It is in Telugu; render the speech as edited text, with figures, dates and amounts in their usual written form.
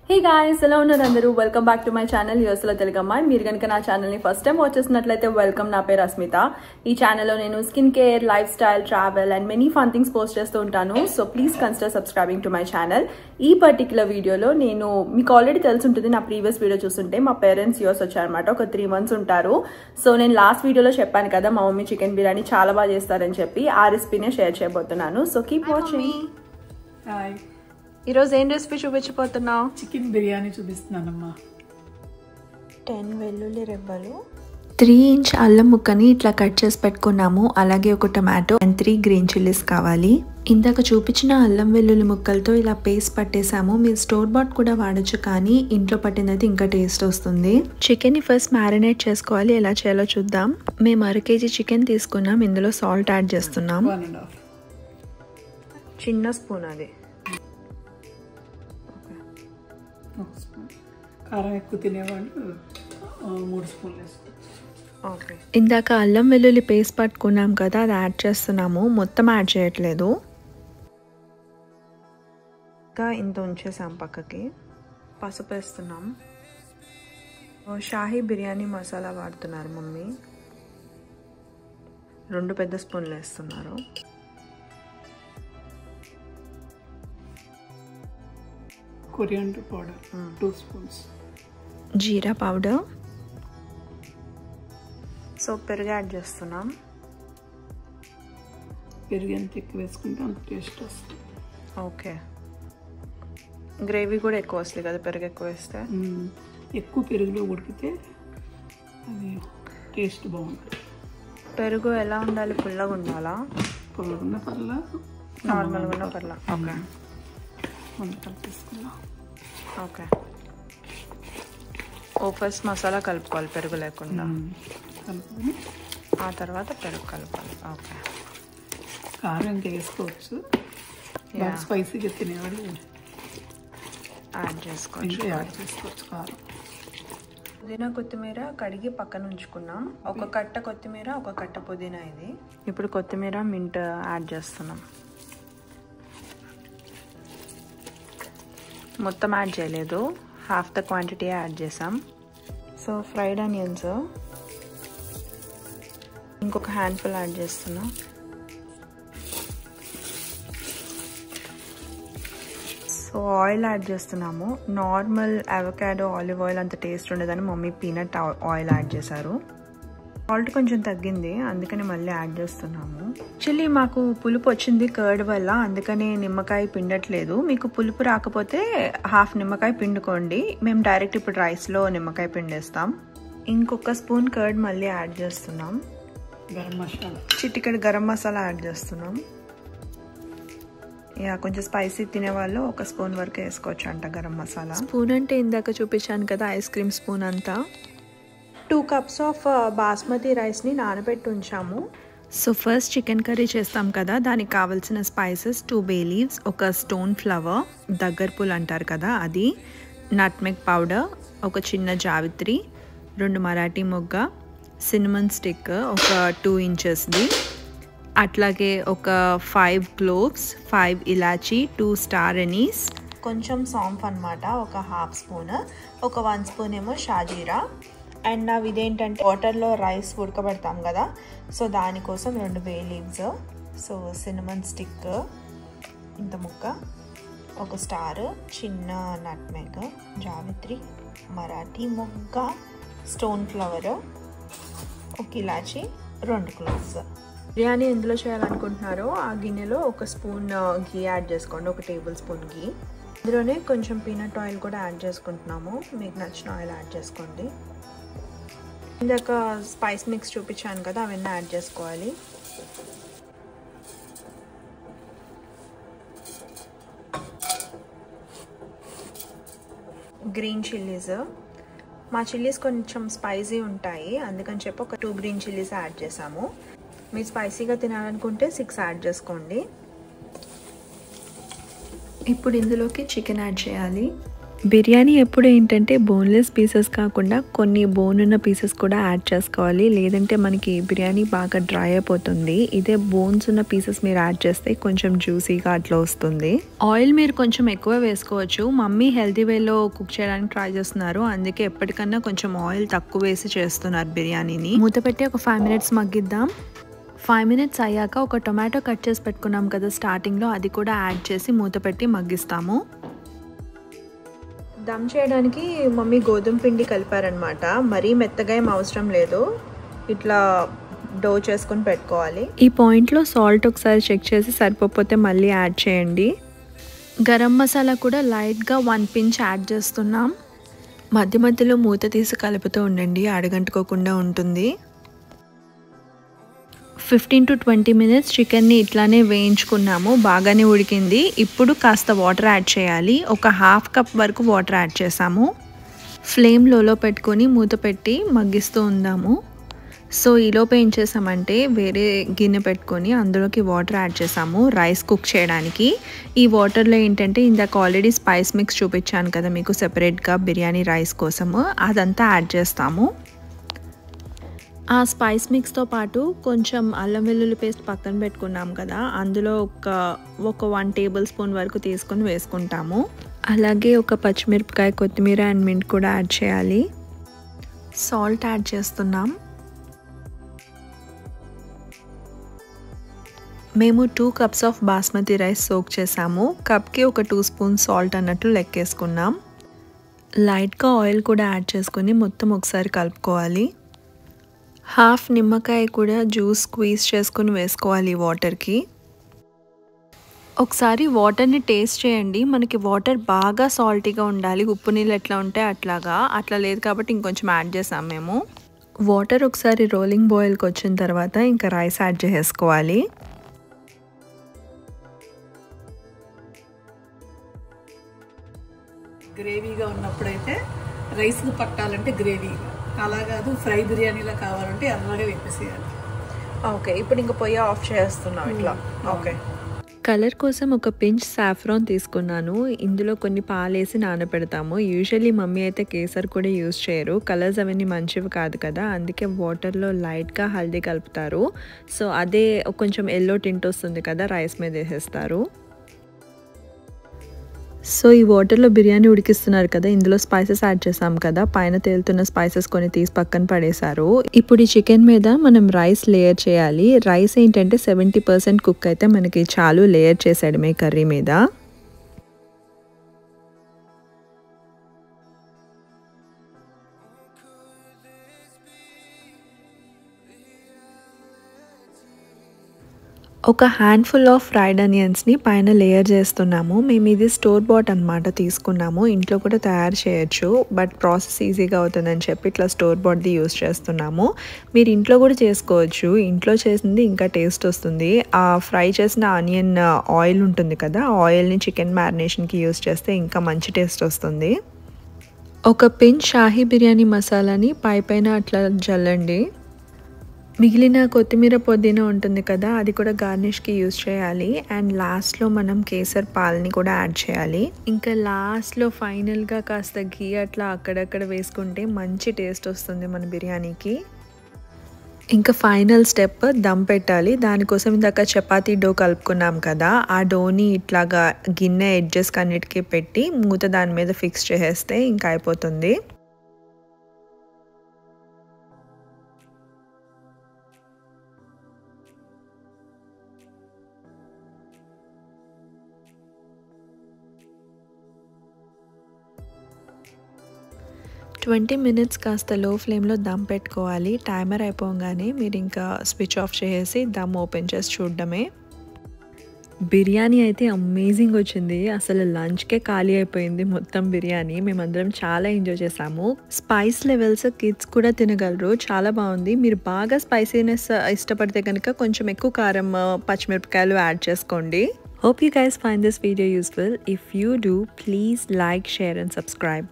Hey guys, hello andaru. Welcome back to my channel. Yosala Telugamma. Meer ganaka na channel ni first time watch chestunnattlaithe welcome. Na peru Asmita. Ee channel lo nenu skin care, lifestyle, travel and many fun things post chestu untanu. So please consider subscribing to my channel. Ee particular video lo nenu meeku already telusuntundi na previous video chustunte ma parents US vacharannamata oka 3 months untaru. So nenu last video lo cheppanu kada ma mummy chicken biryani chaala baga chestarani cheppi aa recipe ne share cheyabothunanu. So keep watching. Hi. ఈ రోజు ఏం రెసిపీ చూపించబోతున్నావు? చికెన్ బిర్యానీ చూపిస్తున్నానమ్మా. 10 వెల్లుల్లి రెబ్బలు, 3 ఇంచ్ అల్లం ముక్కని ఇట్లా కట్ చేసి పెట్టుకున్నాము. అలాగే ఒక టొమాటో అండ్ 3 గ్రీన్ చిల్లీస్ కావాలి. ఇందాక చూపించిన అల్లం వెల్లుల్లి ముక్కలతో ఇలా పేస్ట్ పట్టేసాము. మీరు స్టోర్ బాట్ కూడా వాడచ్చు, కానీ ఇంట్లో పట్టినది ఇంకా టేస్ట్ వస్తుంది. చికెన్ ని ఫస్ట్ మ్యారినేట్ చేసుకోవాలి. ఎలా చేయాలో చూద్దాం. మేము 1 కేజీ చికెన్ తీసుకున్నాం. ఇందులో సాల్ట్ యాడ్ చేస్తున్నాం. 1.5 చిన్న స్పూన్, అది కారం ఎక్కువ తినేవాళ్ళు 3 స్పూన్లు వేసుకోవచ్చు. ఓకే. ఇందాక అల్లం వెల్లుల్లి పేస్ట్ పట్టుకున్నాం కదా, అది యాడ్ చేస్తున్నాము. మొత్తం యాడ్ చేయట్లేదు, ఇంకా ఇంత ఉంచేసాం పక్కకి. పసుపు వేస్తున్నాం. షాహీ బిర్యానీ మసాలా వాడుతున్నారు మమ్మీ. 2 పెద్ద స్పూన్లు వేస్తున్నారు. Coriander powder 2 spoons. జీరా పౌడర్. సో పెరుగు యాడ్ చేస్తున్నాం. పెరుగు ఎంత ఎక్కువ వేసుకుంటే అంత టేస్ట్ వస్తుంది. ఓకే. గ్రేవీ కూడా ఎక్కువ వస్తుంది కదా పెరుగు ఎక్కువ వేస్తే. ఎక్కువ పెరుగులో ఉడికితే అది టేస్ట్ బాగుంటుంది. పెరుగు ఎలా ఉండాలి? పుల్లగా ఉండాలా? పుల్లగున్న పర్లా, నార్మల్గా ఉన్న పర్లా. ఓకే. తీసుకున్నాం. ఓకే. ఫస్ట్ మసాలా కలుపుకోవాలి పెరుగు లేకుండా. కలుపుకొని ఆ తర్వాత పెరుగు కలపాలి. ఓకే. కారం ఇంకా వేసుకోవచ్చు. స్పైసీగా తినేవాళ్ళు యాడ్ చేసుకోవచ్చు. కారం. పుదీనా కొత్తిమీర కడిగి పక్కన ఉంచుకున్నాం. ఒక కట్ట కొత్తిమీర, ఒక కట్ట పుదీనా ఇది. ఇప్పుడు కొత్తిమీర మింట్ యాడ్ చేస్తున్నాం. మొత్తం యాడ్ చేయలేదు, హాఫ్ ద క్వాంటిటీ యాడ్ చేసాం. సో ఫ్రైడ్ ఆనియన్స్ ఇంకొక హ్యాండ్ఫుల్ యాడ్ చేస్తున్నా. సో ఆయిల్ యాడ్ చేస్తున్నాము. నార్మల్ అవకాడో ఆలివ్ ఆయిల్ అంత టేస్ట్ ఉండదని మమ్మీ పీనట్ ఆయిల్ యాడ్ చేశారు. సాల్ట్ కొంచెం తగ్గింది, అందుకని మళ్ళీ యాడ్ చేస్తున్నాము. యాక్చువల్లీ మాకు పులుపు వచ్చింది కర్డ్ వల్ల, అందుకని నిమ్మకాయ పిండట్లేదు. మీకు పులుపు రాకపోతే హాఫ్ నిమ్మకాయ పిండుకోండి. మేము డైరెక్ట్ ఇప్పుడు రైస్లో నిమ్మకాయ పిండేస్తాం. ఇంకొక స్పూన్ కర్డ్ మళ్ళీ యాడ్ చేస్తున్నాం. గరం మసాలా, చిటికెడు గరం మసాలా యాడ్ చేస్తున్నాం. కొంచెం స్పైసీ తినేవాళ్ళు 1 స్పూన్ వరకు వేసుకోవచ్చు అంట గరం మసాలా. స్పూన్ అంటే ఇందాక చూపించాను కదా, ఐస్ క్రీమ్ స్పూన్ అంతా. 2 కప్స్ ఆఫ్ బాస్మతి రైస్ని నానబెట్టి ఉంచాము. సో ఫస్ట్ చికెన్ కర్రీ చేస్తాం కదా, దానికి కావాల్సిన స్పైసెస్ 2 బే లీవ్స్, ఒక స్టోన్ ఫ్లవర్, దగ్గర పూలు అంటారు కదా అది, నట్మెగ్ పౌడర్, ఒక చిన్న జావిత్రి, 2 మరాఠీ మొగ్గ, సిన్నమన్ స్టిక్ ఒక 2 ఇంచెస్ది, అట్లాగే ఒక 5 క్లోవ్స్, 5 ఇలాచీ, 2 స్టార్ ఎనీస్, కొంచెం సాంఫ్ అనమాట, ఒక హాఫ్ స్పూన్, ఒక 1 స్పూన్ ఏమో షాజీరా. అండ్ నా ఇదేంటంటే వాటర్లో రైస్ ఉడకబెడతాం కదా, సో దానికోసం 2 bay leaves, so cinnamon stick ఇంత ముక్క, ఒక స్టార్, చిన్న నట్మెగ్, జావిత్రి, మరాఠీ మొగ్గ, స్టోన్ ఫ్లవర్, ఒక ఇలాచి, 2 క్లోవ్స్. బిర్యానీ ఎందులో చేయాలనుకుంటున్నారో ఆ గిన్నెలో 1 స్పూన్ గీ యాడ్ చేసుకోండి, 1 టేబుల్ స్పూన్ గీ. ఇందులోనే కొంచెం పీనట్ ఆయిల్ కూడా యాడ్ చేసుకుంటున్నాము. మీకు నచ్చిన ఆయిల్ యాడ్ చేసుకోండి. ఇందాక స్పైస్ మిక్స్ చూపించాను కదా, అవన్నీ యాడ్ చేసుకోవాలి. గ్రీన్ చిల్లీస్, మా చిల్లీస్ కొంచెం స్పైసీ ఉంటాయి, అందుకని చెప్పి ఒక 2 గ్రీన్ చిల్లీస్ యాడ్ చేసాము. మీరు స్పైసీగా తినాలనుకుంటే 6 యాడ్ చేసుకోండి. ఇప్పుడు ఇందులోకి చికెన్ యాడ్ చేయాలి. బిర్యానీ ఎప్పుడు ఏంటంటే బోన్లెస్ పీసెస్ కాకుండా కొన్ని బోన్ ఉన్న పీసెస్ కూడా యాడ్ చేసుకోవాలి, లేదంటే మనకి బిర్యానీ బాగా డ్రై అయిపోతుంది. ఇదే బోన్స్ ఉన్న పీసెస్ మీరు యాడ్ చేస్తే కొంచెం జ్యూసీగా అట్లా వస్తుంది. ఆయిల్ మీరు కొంచెం ఎక్కువ వేసుకోవచ్చు. మమ్మీ హెల్తీ వేలో కుక్ చేయడానికి ట్రై చేస్తున్నారు, అందుకే ఎప్పటికన్నా కొంచెం ఆయిల్ తక్కువ వేసి చేస్తున్నారు బిర్యానీని. మూత పెట్టి ఒక 5 minutes మగ్గిద్దాం. 5 minutes అయ్యాక ఒక టొమాటో కట్ చేసి పెట్టుకున్నాం కదా స్టార్టింగ్లో, అది కూడా యాడ్ చేసి మూత పెట్టి మగ్గిస్తాము. దమ్ చేయడానికి మమ్మీ గోధుమ పిండి కలిపారనమాట. మరీ మెత్తగా ఏం అవసరం లేదు, ఇట్లా డో చేసుకొని పెట్టుకోవాలి. ఈ పాయింట్లో సాల్ట్ ఒకసారి చెక్ చేసి సరిపోతే మళ్ళీ యాడ్ చేయండి. గరం మసాలా కూడా లైట్గా 1 pinch యాడ్ చేస్తున్నాం. మధ్య మధ్యలో మూత తీసి కలుపుతూ ఉండండి, అడగంటుకోకుండా ఉంటుంది. 15 to 20 minutes చికెన్ని ఇట్లానే వేయించుకున్నాము, బాగానే ఉడికింది. ఇప్పుడు కాస్త వాటర్ యాడ్ చేయాలి. ఒక 1/2 cup వరకు వాటర్ యాడ్ చేసాము. ఫ్లేమ్ లోలో పెట్టుకొని మూత పెట్టి మగ్గిస్తూ ఉందాము. సో ఈలోపు ఏం చేసామంటే వేరే గిన్నె పెట్టుకొని అందులోకి వాటర్ యాడ్ చేసాము రైస్ కుక్ చేయడానికి. ఈ వాటర్లో ఏంటంటే ఇందాక ఆల్రెడీ స్పైస్ మిక్స్ చూపించాను కదా మీకు సెపరేట్గా బిర్యానీ రైస్ కోసము, అదంతా యాడ్ చేస్తాము. ఆ స్పైస్ మిక్స్తో పాటు కొంచెం అల్లం వెల్లుల్లి పేస్ట్ పక్కన పెట్టుకున్నాం కదా, అందులో ఒక 1 tablespoon వరకు తీసుకొని వేసుకుంటాము. అలాగే ఒక పచ్చిమిరపకాయ, కొత్తిమీర అండ్ మింట్ కూడా యాడ్ చేయాలి. సాల్ట్ యాడ్ చేస్తున్నాం. మేము 2 cups of basmati rice soak చేసాము. కప్కి ఒక 2 spoons సాల్ట్ అన్నట్లు లెక్కేసుకున్నాం. లైట్గా ఆయిల్ కూడా యాడ్ చేసుకొని మొత్తం ఒకసారి కలుపుకోవాలి. 1/2 నిమ్మకాయ కూడా జ్యూస్ స్క్వీజ్ చేసుకుని వేసుకోవాలి వాటర్కి. ఒకసారి వాటర్ని టేస్ట్ చేయండి. మనకి వాటర్ బాగా సాల్టీగా ఉండాలి, ఉప్పు నీళ్ళు ఎట్లా ఉంటే అట్లా లేదు కాబట్టి ఇంకొంచెం యాడ్ చేసాం మేము. వాటర్ ఒకసారి రోలింగ్ బాయిల్కి వచ్చిన తర్వాత ఇంకా రైస్ యాడ్ చేసుకోవాలి. గ్రేవీగా ఉన్నప్పుడైతే రైస్కి పట్టాలంటే గ్రేవీ, అలా కాదు ఫ్రై బిర్యానీలా కావాలంటే అలాగే వేపేసేయాలి. ఓకే, ఇప్పుడు ఇంకా పొయ్యి ఆఫ్ చేస్తున్నాం ఇట్లా. ఓకే, కలర్ కోసం ఒక పించ్ సాఫ్రాన్ తీసుకున్నాను. ఇందులో కొన్ని పాలేసి నానబెడతాము. యూజువల్లీ మమ్మీ అయితే కేసర్ కూడా యూజ్ చేయరు, కలర్స్ అవన్నీ మంచివి కాదు కదా, అందుకే వాటర్లో లైట్గా హల్దీ కలుపుతారు. సో అదే కొంచెం ఎల్లో టింట్ వస్తుంది కదా, రైస్ మీద వేసేస్తారు. సో ఈ వాటర్లో బిర్యానీ ఉడికిస్తున్నారు కదా, ఇందులో స్పైసెస్ యాడ్ చేసాం కదా, పైన తేలుతున్న స్పైసెస్ కొన్ని తీసి పక్కన పడేశారు. ఇప్పుడు ఈ చికెన్ మీద మనం రైస్ లేయర్ చేయాలి. రైస్ ఏంటంటే 70% కుక్ అయితే మనకి చాలు లేయర్ చేసేయడమే కర్రీ మీద. ఒక హ్యాండ్ఫుల్ ఆఫ్ ఫ్రైడ్ ఆనియన్స్ని పైన లేయర్ చేస్తున్నాము. మేము ఇది స్టోర్ బాట్ అనమాట తీసుకున్నాము, ఇంట్లో కూడా తయారు చేయొచ్చు, బట్ ప్రాసెస్ ఈజీగా అవుతుందని చెప్పి ఇట్లా స్టోర్ బాట్ది యూస్ చేస్తున్నాము. మీరు ఇంట్లో కూడా చేసుకోవచ్చు, ఇంట్లో చేసింది ఇంకా టేస్ట్ వస్తుంది. ఆ ఫ్రై చేసిన ఆనియన్ ఆయిల్ ఉంటుంది కదా, ఆయిల్ని చికెన్ మ్యారినేషన్కి యూస్ చేస్తే ఇంకా మంచి టేస్ట్ వస్తుంది. ఒక పించ్ షాహీ బిర్యానీ మసాలాని పైన అట్లా జల్లండి. మిగిలిన కొత్తిమీర పుదీనా ఉంటుంది కదా, అది కూడా గార్నిష్కి యూజ్ చేయాలి. అండ్ లాస్ట్లో మనం కేసర్ పాలని కూడా యాడ్ చేయాలి. ఇంకా లాస్ట్లో ఫైనల్గా కాస్త ఘీ అట్లా అక్కడక్కడ వేసుకుంటే మంచి టేస్ట్ వస్తుంది మన బిర్యానీకి. ఇంకా ఫైనల్ స్టెప్ దమ్ పెట్టాలి. దానికోసం ఇందాక చపాతీ డో కలుపుకున్నాం కదా, ఆ డోని ఇట్లాగా గిన్నె ఎడ్జెస్ అన్నిటికీ పెట్టి మూత దాని మీద ఫిక్స్ చేసేస్తే ఇంకా అయిపోతుంది. ట్వంటీ మినిట్స్ కాస్త లో ఫ్లేమ్లో దమ్ పెట్టుకోవాలి. టైమర్ అయిపోగానే మీరు ఇంకా స్విచ్ ఆఫ్ చేసి దమ్ ఓపెన్ చేసి చూడడమే. బిర్యానీ అయితే అమేజింగ్ వచ్చింది. అసలు లంచ్కే ఖాళీ అయిపోయింది మొత్తం బిర్యానీ. మేమందరం చాలా ఎంజాయ్ చేసాము. స్పైస్ లెవెల్స్ కిడ్స్ కూడా తినగలరు, చాలా బాగుంది. మీరు బాగా స్పైసీనెస్ ఇష్టపడితే కనుక కొంచెం ఎక్కువ కారం, పచ్చిమిరపకాయలు యాడ్ చేసుకోండి. Hope you guys find this video useful. If you do, please like, share and subscribe.